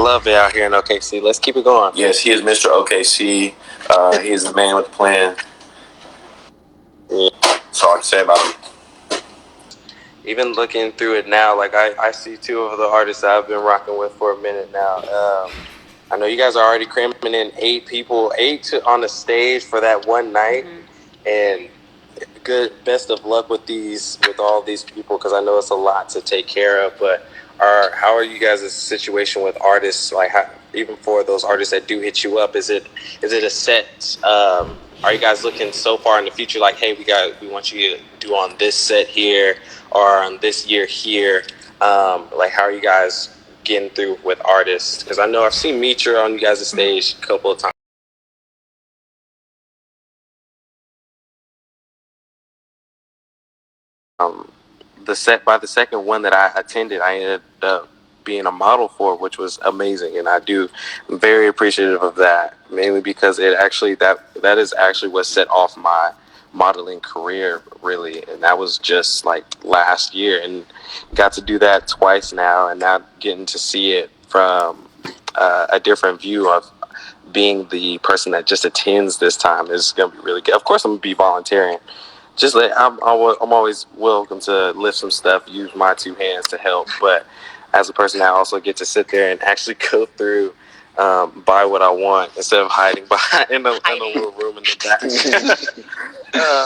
Love it out here in OKC. Let's keep it going. Yes, he is Mr. OKC. He is the man with the plan. Yeah. That's all I can say about him. Even looking through it now, like I see two of the artists that I've been rocking with for a minute now. I know you guys are already cramming in 8 people, on the stage for that one night, and best of luck with all these people, because I know it's a lot to take care of. But how are you guys' situation with artists? Like, even for those artists that do hit you up, is it a set? Are you guys looking so far in the future, like, hey, we want you to do on this set here or on this year here? Like, how are you guys getting through with artists? Because I know I've seen Mitra on you guys' stage a couple of times. The second one that I attended, I ended up being a model for, which was amazing, and I'm very appreciative of that, mainly because that is actually what set off my modeling career, really, and that was just like last year, and got to do that twice now, and now getting to see it from a different view of being the person that just attends this time is going to be really good. Of course, I'm going to be volunteering. I'm always welcome to lift some stuff, use my 2 hands to help. But as a person, I also get to sit there and actually go through, buy what I want instead of hiding behind in a little room in the back.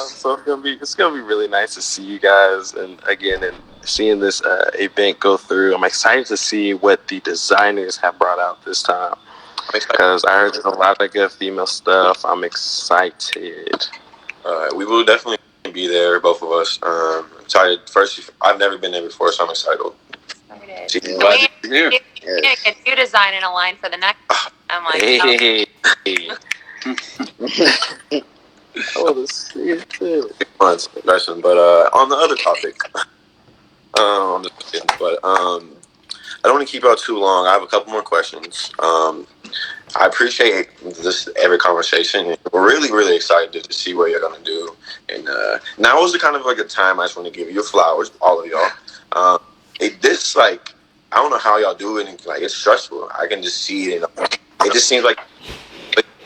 So it's gonna be really nice to see you guys, and seeing this event go through. I'm excited to see what the designers have brought out this time, because I heard there's a lot of good female stuff. I'm excited. We will definitely be there, both of us. Excited. First, I've never been there before, so I'm excited. Glad to hear. You're gonna get you designing a line for the next. I'm like, hey. Oh, this is too. Months, but on the other topic, I don't want to keep y'all too long. I have a couple more questions. I appreciate this every conversation. We're really, really excited to see what you're gonna do. And now is kind of like a time I just want to give you flowers, all of y'all. I don't know how y'all do it, and like it's stressful. I can just see it, and it just seems like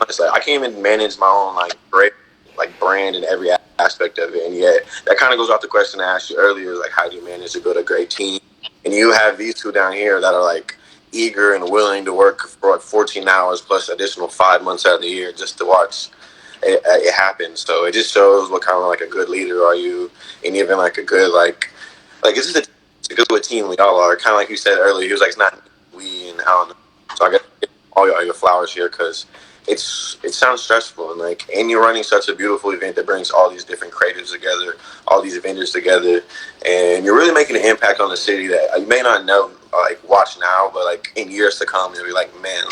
I can't even manage my own brand and every aspect of it. And yet that kind of goes off the question I asked you earlier, like how do you manage to build a great team? And you have these two down here that are like eager and willing to work for like 14 hours plus additional 5 months out of the year just to watch it happen. So it just shows what kind of like a good leader are you, and even like a good it's a good team we all are. Kind of like you said earlier, he was like, it's not we and how. So I guess all your flowers here, because it sounds stressful, and you're running such a beautiful event that brings all these different creatives together, all these vendors together, and you're really making an impact on the city that you may not know, watch now, but like in years to come, you'll be like, man,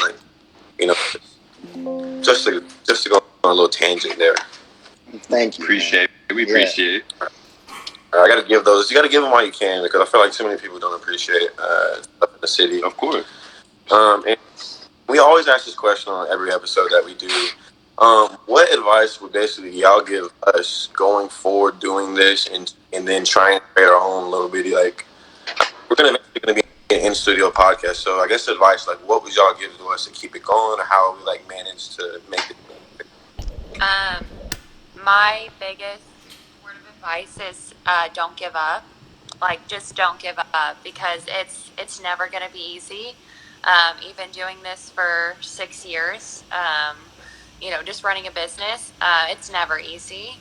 just to go on a little tangent there. Thank you. Appreciate it. We appreciate it. I got to give those. You got to give them while you can, because I feel like too many people don't appreciate stuff in the city. Of course. And we always ask this question on every episode that we do. What advice would basically y'all give us going forward doing this, and then trying to create our own little bitty, we're gonna be an in studio podcast. So I guess advice, what would y'all give to us to keep it going, or how we manage to make it? My biggest word of advice is don't give up. Just don't give up, because it's never going to be easy. Even doing this for 6 years, just running a business, it's never easy.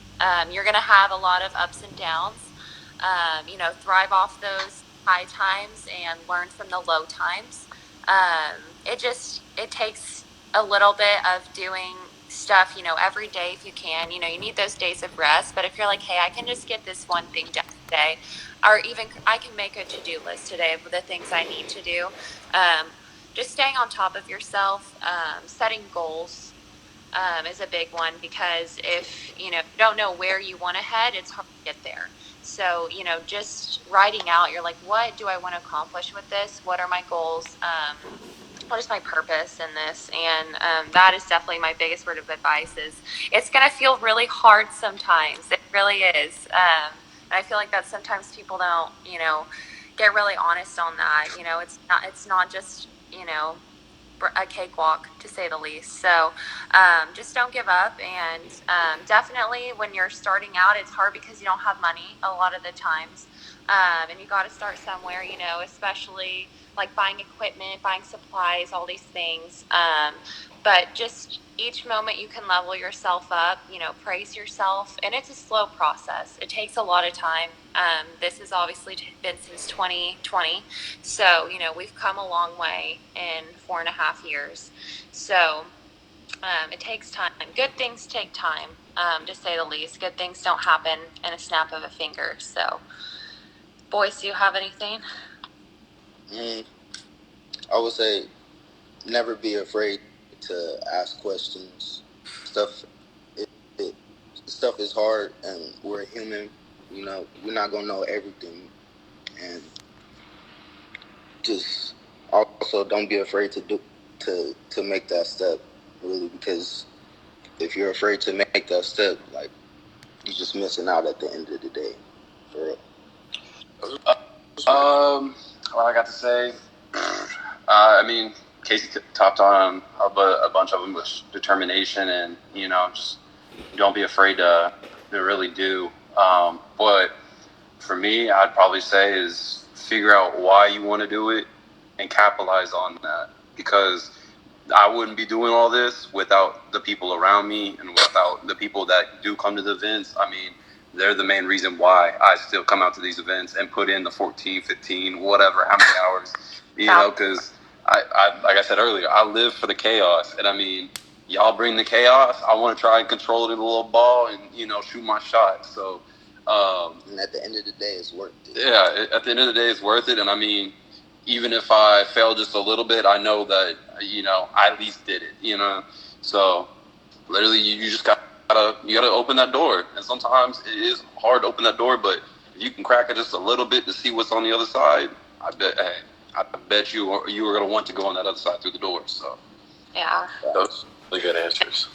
You're going to have a lot of ups and downs. Thrive off those high times and learn from the low times. It takes a little bit of doing stuff, every day if you can. You need those days of rest, but if you're like, hey, I can just get this one thing done today, or even I can make a to-do list today of the things I need to do. Just staying on top of yourself, setting goals is a big one, because if you don't know where you want to head, it's hard to get there. So just writing out, you're like, what do I want to accomplish with this? What are my goals? What is my purpose in this? And that is definitely my biggest word of advice. Is it's going to feel really hard sometimes. It really is. And I feel like that sometimes people don't, get really honest on that. It's not just, a cakewalk, to say the least. So just don't give up. And definitely when you're starting out, it's hard because you don't have money a lot of the times. And you got to start somewhere, especially like buying equipment, buying supplies, all these things. But just each moment you can level yourself up, praise yourself. And it's a slow process. It takes a lot of time. This has obviously been since 2020. So, we've come a long way in 4.5 years. So it takes time. Good things take time, to say the least. Good things don't happen in a snap of a finger. So, boys, do you have anything? I would say never be afraid to ask questions. Stuff, stuff is hard, and we're human. We're not gonna know everything, and just also don't be afraid to make that step. Really, because if you're afraid to make that step, like, you're just missing out at the end of the day. For real. What I got to say, I mean, Casey topped on a bunch of them with determination and, just don't be afraid to really do. But for me, I'd probably say is figure out why you want to do it and capitalize on that, because I wouldn't be doing all this without the people around me and without the people that do come to the events. I mean, they're the main reason why I still come out to these events and put in the 14, 15, whatever, how many hours, because I, like I said earlier, I live for the chaos. And I mean, y'all bring the chaos. I want to try and control it in a little ball and, shoot my shot. So, and at the end of the day, it's worth it. Yeah, at the end of the day, it's worth it. And I mean, even if I fail just a little bit, I know that, I at least did it, So literally you just gotta open that door. And sometimes it is hard to open that door, but if you can crack it just a little bit to see what's on the other side, I bet you are going to want to go on that other side through the door. So yeah, those really good answers.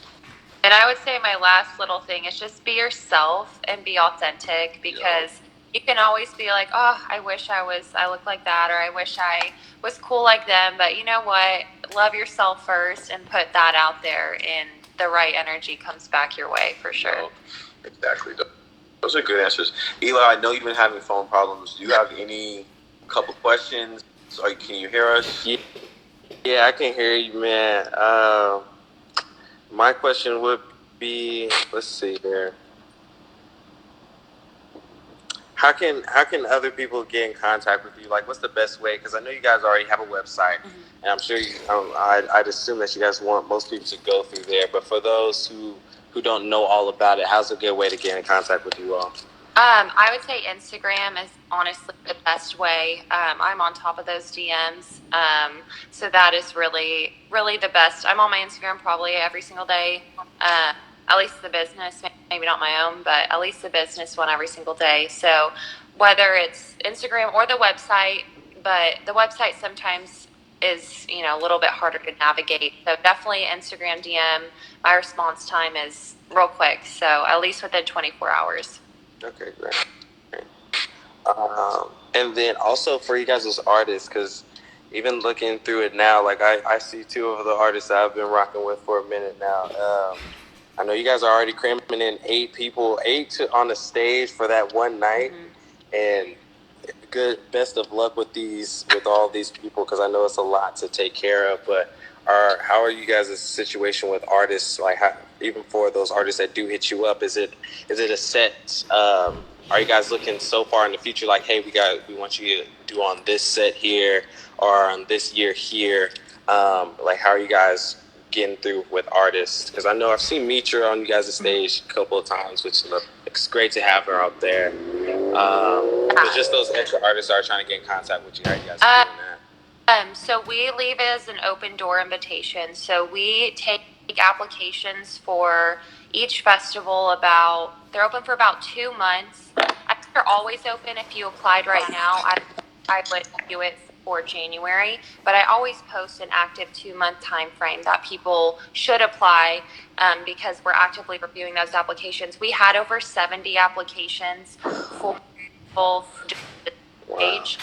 And I would say my last little thing is just be yourself and be authentic, because you can always be like, oh, I wish I looked like that, or I wish I was cool like them. But you know what? Love yourself first and put that out there, and the right energy comes back your way for sure. Exactly. Those are good answers. Eli, I know you've been having phone problems. Do you have any couple questions? Can you hear us? Yeah, I can hear you, man. My question would be, let's see here. How can other people get in contact with you? Like, what's the best way? Because I know you guys already have a website, and I'm sure I'd assume that you guys want most people to go through there. But for those who don't know all about it, how's a good way to get in contact with you all? I would say Instagram is honestly the best way. I'm on top of those DMs. So that is really, really the best. I'm on my Instagram probably every single day. At least the business, maybe not my own, but at least the business one every single day. So whether it's Instagram or the website, but the website sometimes is, a little bit harder to navigate. So definitely Instagram DM. My response time is real quick. So at least within 24 hours. Okay, great. And then also for you guys as artists, because even looking through it now, like I see two of the artists that I've been rocking with for a minute now. I know you guys are already cramming in 8 people, 8 on the stage for that one night, and best of luck with all these people, because I know it's a lot to take care of. But how are you guys' situation with artists? Like, even for those artists that do hit you up, is it a set? Are you guys looking so far in the future, like, hey, we want you to do on this set here or on this year here? Like, how are you guys getting through with artists? Because I know I've seen Mitra on you guys' stage a couple of times, which it's great to have her up there. But just those extra artists that are trying to get in contact with you, how are you guys doing that? So we leave it as an open door invitation. So we take applications for each festival they're open for about 2 months. They're always open. If you applied right now, I would do it for January, but I always post an active 2-month time frame that people should apply, because we're actively reviewing those applications. We had over 70 applications for full stage.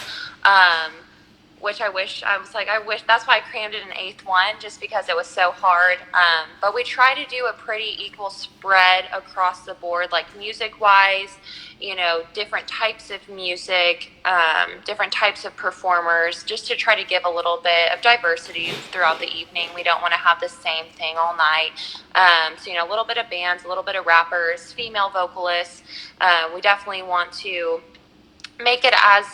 which I wish that's why I crammed it in 8th one, just because it was so hard. But we try to do a pretty equal spread across the board, like music wise, different types of music, different types of performers, just to try to give a little bit of diversity throughout the evening. We don't want to have the same thing all night. So, a little bit of bands, a little bit of rappers, female vocalists. We definitely want to make it as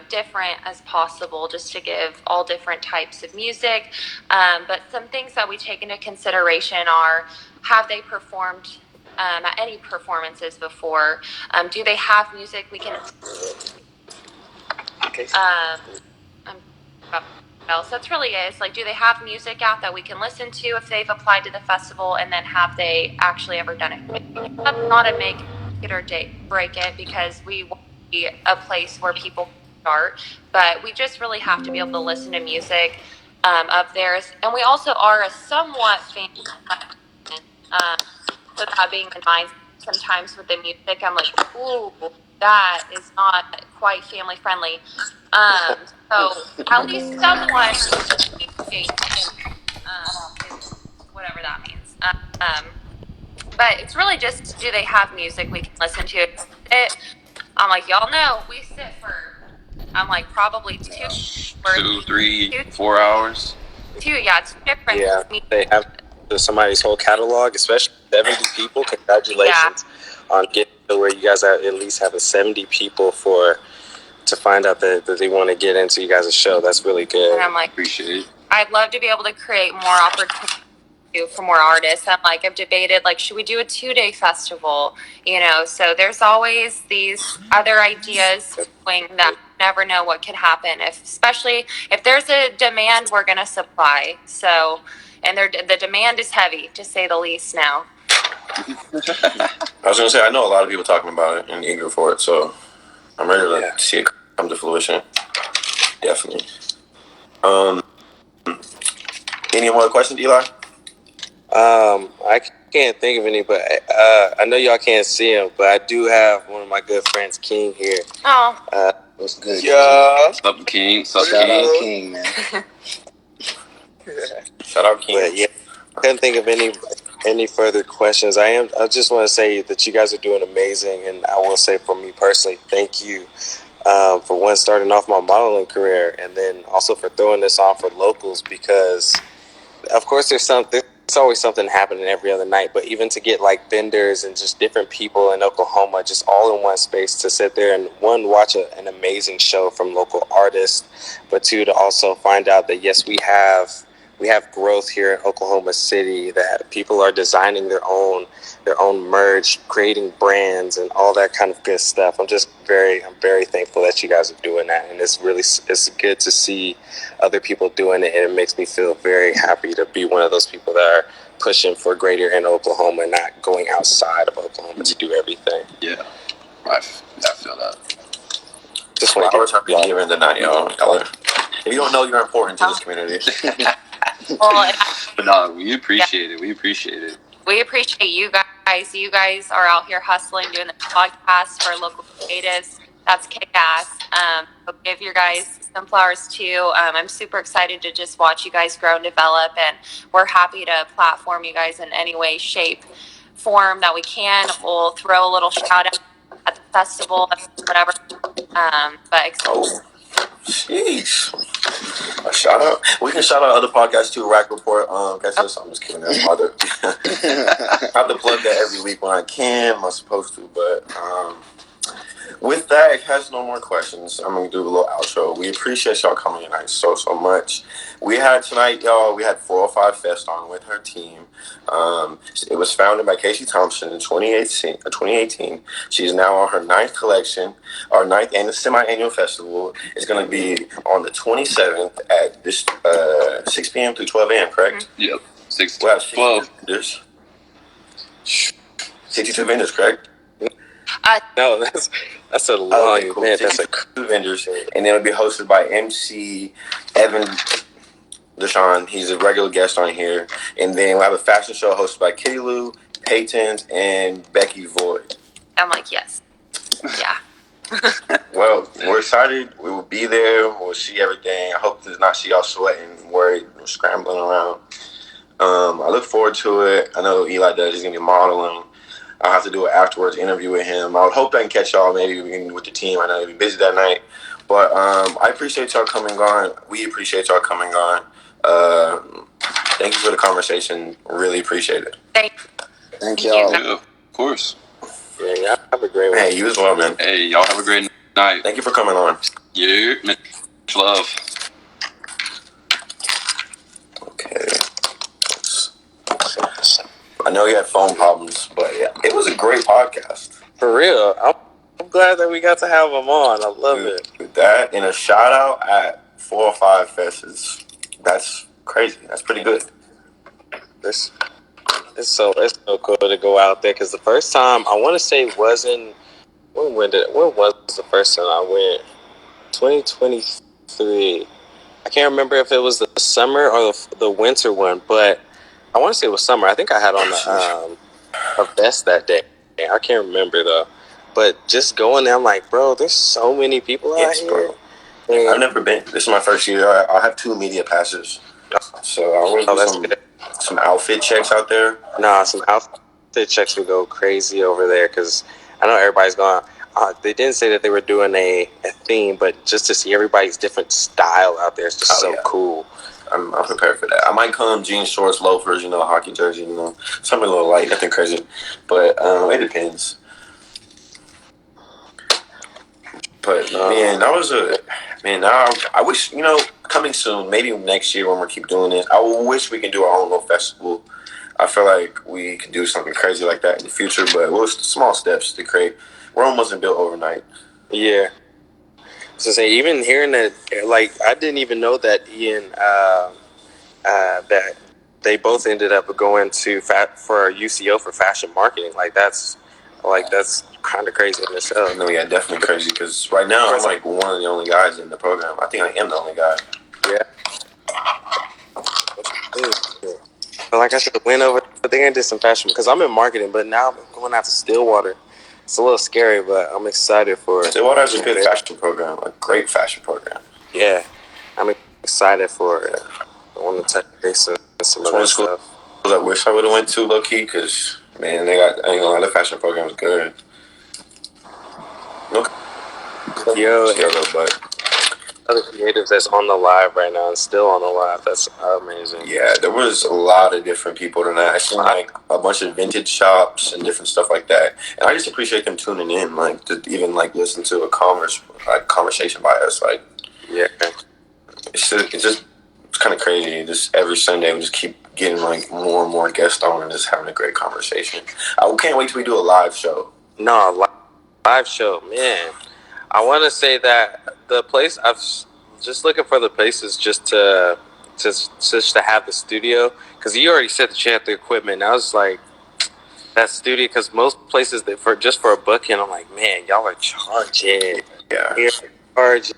different as possible, just to give all different types of music. But some things that we take into consideration are, have they performed at any performances before? Do they have music we can else? That's really it. It's like, do they have music out that we can listen to if they've applied to the festival, and then have they actually ever done it? That's not a make it or break it, because we want to be a place where people start, but we just really have to be able to listen to music of theirs. And we also are a somewhat family, so that being in mind, sometimes with the music I'm like, ooh, that is not quite family friendly. So at least somewhat whatever that means. But it's really just, do they have music we can listen to? I'm like, y'all know we sit for, I'm like, probably 2, 3, 4 hours. It's different. Yeah, they have somebody's whole catalog, especially 70 people. Congratulations on getting to where you guys at least have a 70 people to find out that they want to get into you guys' show. That's really good. And I'm like, appreciate it. I'd love to be able to create more opportunities for more artists. I'm like, I've debated, like, should we do a 2-day festival? So there's always these other ideas going that never know what could happen. Especially if there's a demand, we're going to supply. So, and the demand is heavy, to say the least now. I was going to say, I know a lot of people talking about it and eager for it, so I'm ready to see it come to fruition. Definitely. Any more questions, Eli? I can't think of any, but I know y'all can't see him, but I do have one of my good friends, King, here. Oh. What's good? Yeah. What's up, King? Shout out King, man. Shout out King. But yeah, I couldn't think of any further questions. I just want to say that you guys are doing amazing, and I will say, for me personally, thank you for starting off my modeling career, and then also for throwing this on for locals, because of course there's always something happening every other night, but even to get like vendors and just different people in Oklahoma just all in one space to sit there and, one, watch an amazing show from local artists, but two, to also find out that yes, we have growth here in Oklahoma City, that people are designing their own merch, creating brands, and all that kind of good stuff. I'm very thankful that you guys are doing that, and it's good to see other people doing it, and it makes me feel very happy to be one of those people that are pushing for greater in Oklahoma and not going outside of Oklahoma to do everything. Yeah, I feel that. Just want to be given tonight, y'all. If you don't know, you're important to this community. Well, but no, we appreciate it. We appreciate it. We appreciate you guys. You guys are out here hustling, doing the podcast for local creatives. That's kick-ass. So give your guys some flowers too. I'm super excited to just watch you guys grow and develop, and we're happy to platform you guys in any way, shape, form that we can. We'll throw a little shout out at the festival, whatever. Sheesh. A shout out. We can shout out other podcasts too. Rack Report. Guess this. I'm just kidding. That's harder. I have to plug that every week when I can. I'm supposed to, but with that, it has no more questions. I'm gonna do a little outro. We appreciate y'all coming tonight so much. We had 405 Fest on with her team. It was founded by Casey Thompson in 2018. She's now on her 9th collection, our 9th and semi-annual festival. It's going to be on the 27th at this 6 p.m. to 12 a.m., correct? Yep, 6 to 12. 62 vendors, correct? No, that's a long event. That's 2 vendors, and it'll be hosted by MC Evan Deshaun. He's a regular guest on here, and then we'll have a fashion show hosted by Kitty Lou, Peyton, and Becky Void. I'm like, yes, yeah. Well, we're excited. We will be there. We'll see everything. I hope to not see y'all sweating, worried, scrambling around. I look forward to it. I know Eli does. He's going to be modeling. I'll have to do an afterwards interview with him. I would hope I can catch y'all maybe with the team. I know he'll be busy that night. But I appreciate y'all coming on. We appreciate y'all coming on. Thank you for the conversation. Really appreciate it. Thank y'all. Yeah, of course. Yeah, y'all have a great one. Hey, you as well, man. Hey, y'all have a great night. Thank you for coming on. Yeah, much love. Okay. I know you had phone problems, but yeah, it was a great podcast. For real. I'm glad that we got to have them on. I love it. With that and a shout out at 405 Fest that's crazy. That's pretty good. It's so cool to go out there because the first time I want to say wasn't when was the first time I went? 2023. I can't remember if it was the summer or the winter one, but I want to say it was summer. I think I had on a vest that day. I can't remember though. But just going there, I'm like, bro, there's so many people out here. Bro. I've never been. This is my first year. I have 2 media passes, so I want to do some outfit checks out there. Nah, some outfit checks would go crazy over there because I know everybody's going. They didn't say that they were doing a theme, but just to see everybody's different style out there is just cool. I'm prepared for that. I might come jeans, shorts, loafers, hockey jersey, something a little light, nothing crazy. But it depends. But man, that was now I wish coming soon, maybe next year when we keep doing this. I wish we can do our own little festival. I feel like we can do something crazy like that in the future, but it was small steps to create. Rome wasn't built overnight. Yeah. So say even hearing that, like I didn't even know that Ian, that they both ended up going to for UCO for fashion marketing. That's kind of crazy in itself. No, yeah, definitely crazy because right now I'm like one of the only guys in the program. I think I am the only guy. Yeah. But like I said, went over. But they did some fashion because I'm in marketing, but now I'm going out to Stillwater. It's a little scary, but I'm excited for it. Stillwater has a good fashion program, a great fashion program. Yeah, I'm excited for it. I want to touch base on some of that stuff. I wish I would have went to low key because man, they got the fashion program is good. Yo, but other creatives that's on the live right now and still on the live. That's amazing. Yeah, there was a lot of different people tonight. I seen like a bunch of vintage shops and different stuff like that, and I just appreciate them tuning in, like to even like listen to a conversation by us. Like, yeah, it's kind of crazy. Just every Sunday we just keep getting like more and more guests on and just having a great conversation. I can't wait till we do a live show. No, live show, man. I want to say that the place I've just looking for the places just to have the studio because you already said that you had the equipment. And I was like, that studio because most places that for a booking, I'm like, man, y'all are charging. Yeah, you're charging.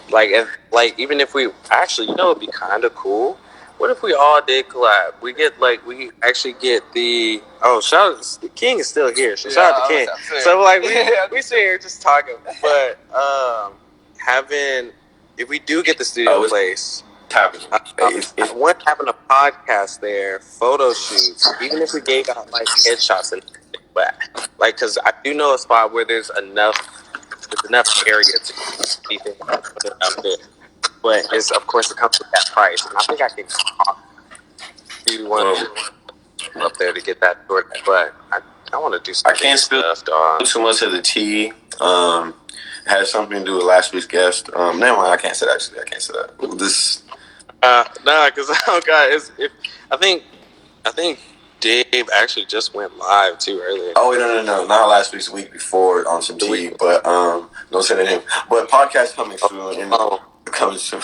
Like even if we actually, it'd be kind of cool. What if we all did collab? We actually get the shout out, the King is still here. So shout out to King. So we sit here just talking, but if we do get the studio place, I want having a podcast there, photo shoots, even if we gave out like headshots and but because I do know a spot where there's enough area to do anything out there. But of course it comes with that price, and I think I can talk to one up there to get that sorted. But I want to do some. I can't stuff, dog. Too much of the tea. Has something to do with last week's guest. Never mind. I can't say that. Actually, I can't say that. This. Because I think Dave actually just went live too earlier. Oh no, not last week before on some tea, but don't say that name. But podcast coming soon. Coming soon.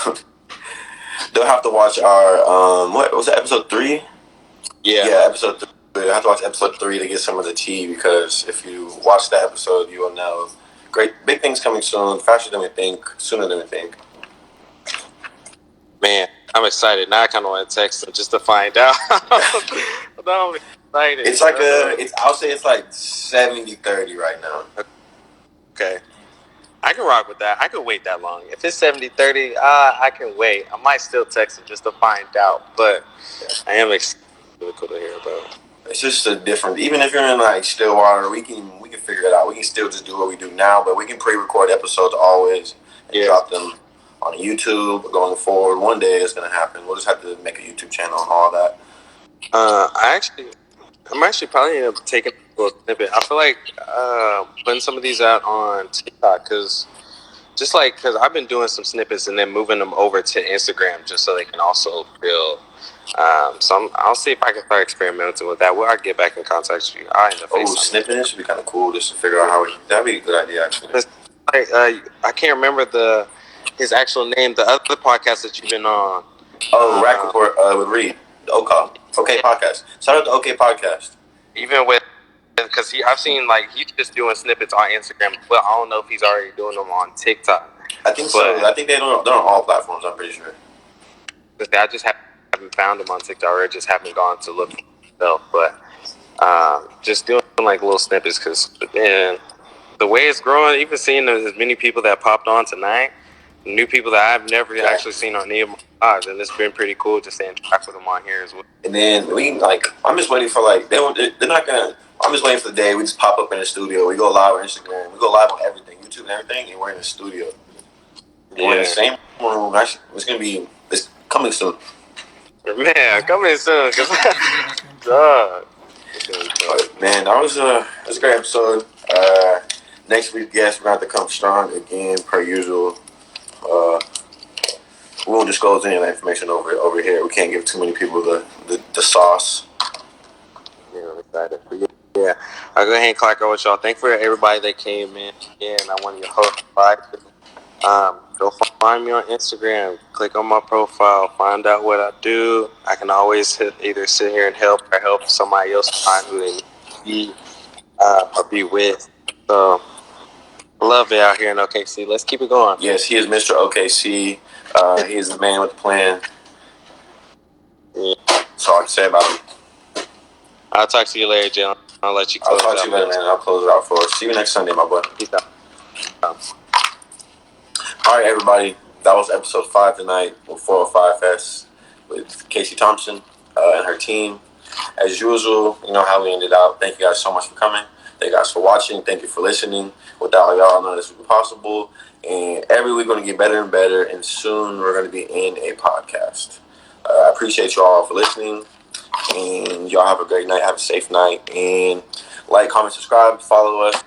They'll have to watch our what was that, episode 3? Yeah, episode 3. They'll have to watch episode 3 to get some of the tea because if you watch that episode, you will know. Great, big things coming soon, faster than we think, sooner than we think. Man, I'm excited. Now I kind of want to text them just to find out. I'm excited. It's like I'll say it's like 70-30 right now. Okay. I can rock with that. I could wait that long. If it's 70-30, I can wait. I might still text him just to find out, but I am excited. Really cool to hear about. It's just a different. Even if you're in like Stillwater, we can figure it out. We can still just do what we do now, but we can pre-record episodes always and drop them on YouTube going forward. One day it's gonna happen. We'll just have to make a YouTube channel and all that. I'm actually probably end up taking a little snippet. I feel like putting some of these out on TikTok because I've been doing some snippets and then moving them over to Instagram just so they can also feel. So I'll see if I can start experimenting with that. I'll get back in contact with you. I'll end up snipping it should be kind of cool just to figure out how that'd be a good idea actually. Like, I can't remember his actual name. The other podcast that you've been on. Rack Report with Reed. The OK podcast. Shout out to OK podcast. Even with because I've seen like he's just doing snippets on Instagram, but I don't know if he's already doing them on TikTok. I think so. I think they're on all platforms. I'm pretty sure. I just haven't found them on TikTok, or just haven't gone to look for myself. But just doing like little snippets because man, the way it's growing, even seeing as many people that popped on tonight, new people that I've never actually seen on any of my lives, and it's been pretty cool just to interact with them on here as well. And then I'm just waiting for they're not gonna. I'm just waiting for the day we just pop up in the studio. We go live on Instagram. We go live on everything, YouTube and everything, and we're in the studio. We're in the same room. It's coming soon. Man, coming soon. Man, that was a great episode. Next week's guest, we're going to have to come strong again, per usual. We won't disclose any of that information over here. We can't give too many people the sauce. Yeah, I'm excited. But yeah, I'll go ahead and clock out with y'all. Thank for everybody that came in. Again, I want your host. Go find me on Instagram. Click on my profile. Find out what I do. I can always either sit here and help or help somebody else find who they need to be or be with. So, love it out here in OKC. Let's keep it going. Yes, he is Mr. OKC. He is the man with the plan. Yeah. That's all I can say about him. I'll talk to you later, Jalen. I'll let you close it out. I'll talk to you later, man. I'll close it out for us. See you next Sunday, my boy. Peace out. All right, everybody. That was episode 5 tonight with 405 Fest with Casey Thompson and her team. As usual, you know how we ended out. Thank you guys so much for coming. Thank you guys for watching. Thank you for listening. Without y'all, none of this would be possible. And every week we're going to get better and better. And soon we're going to be in a podcast. I appreciate you all for listening. And y'all have a great night. Have a safe night. And like, comment, subscribe, follow us.